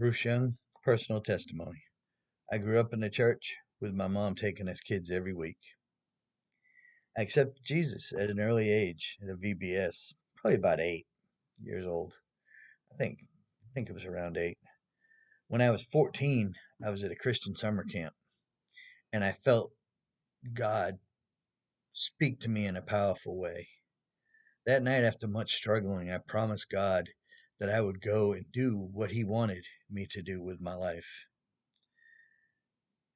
Bruce Young, personal testimony. I grew up in the church with my mom taking us kids every week. I accepted Jesus at an early age at a VBS, probably about 8 years old. I think it was around 8. When I was 14, I was at a Christian summer camp and I felt God speak to me in a powerful way. That night, after much struggling, I promised God that I would go and do what He wanted me to do with my life.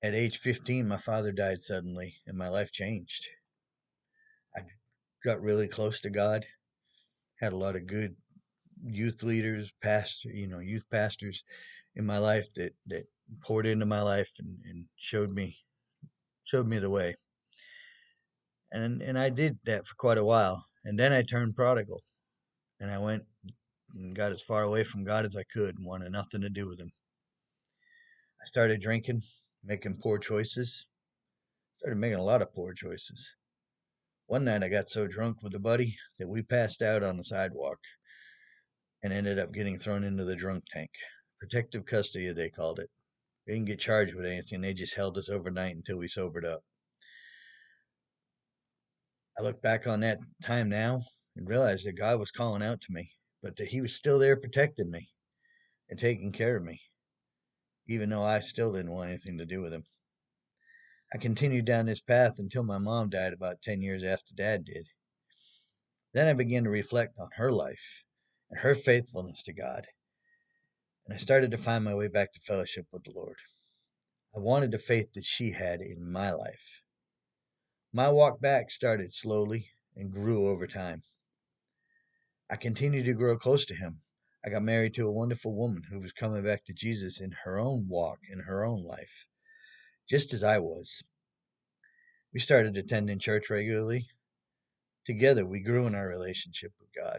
At age 15, my father died suddenly and my life changed. I got really close to God, had a lot of good youth leaders, youth pastors in my life that poured into my life and showed me the way. And I did that for quite a while. And then I turned prodigal and I went and got as far away from God as I could and wanted nothing to do with him. I started drinking, making poor choices, started making a lot of poor choices. One night I got so drunk with a buddy that we passed out on the sidewalk and ended up getting thrown into the drunk tank. Protective custody, they called it. We didn't get charged with anything, they just held us overnight until we sobered up. I look back on that time now and realize that God was calling out to me, but that He was still there protecting me and taking care of me, even though I still didn't want anything to do with Him. I continued down this path until my mom died about 10 years after Dad did. Then I began to reflect on her life and her faithfulness to God, and I started to find my way back to fellowship with the Lord. I wanted the faith that she had in my life. My walk back started slowly and grew over time. I continued to grow close to Him. I got married to a wonderful woman who was coming back to Jesus in her own walk, in her own life, just as I was. We started attending church regularly. Together, we grew in our relationship with God.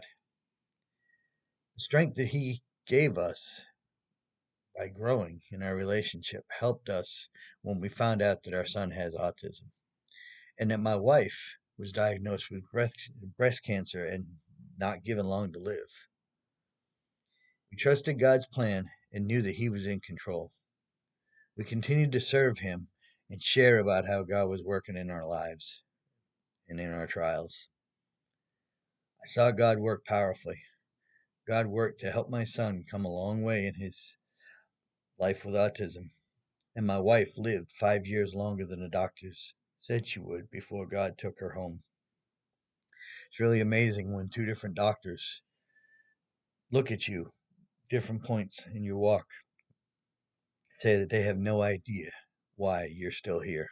The strength that He gave us by growing in our relationship helped us when we found out that our son has autism and that my wife was diagnosed with breast cancer and not given long to live. We trusted God's plan and knew that He was in control. We continued to serve Him and share about how God was working in our lives and in our trials. I saw God work powerfully. God worked to help my son come a long way in his life with autism. And my wife lived 5 years longer than the doctors said she would before God took her home. It's really amazing when two different doctors look at you, different points in your walk, say that they have no idea why you're still here.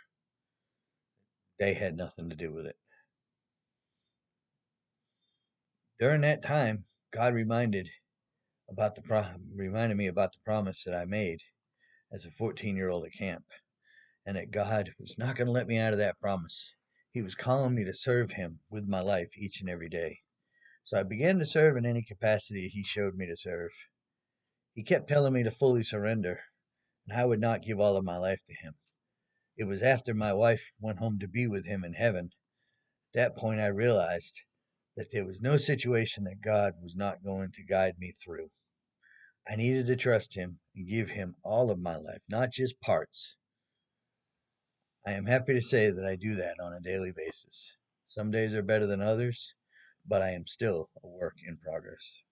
They had nothing to do with it. During that time, God reminded me about the promise that I made as a 14-year-old at camp, and that God was not going to let me out of that promise. He was calling me to serve Him with my life each and every day. So I began to serve in any capacity He showed me to serve. He kept telling me to fully surrender, and I would not give all of my life to Him. It was after my wife went home to be with Him in heaven. At that point, I realized that there was no situation that God was not going to guide me through. I needed to trust Him and give Him all of my life, not just parts. I am happy to say that I do that on a daily basis. Some days are better than others, but I am still a work in progress.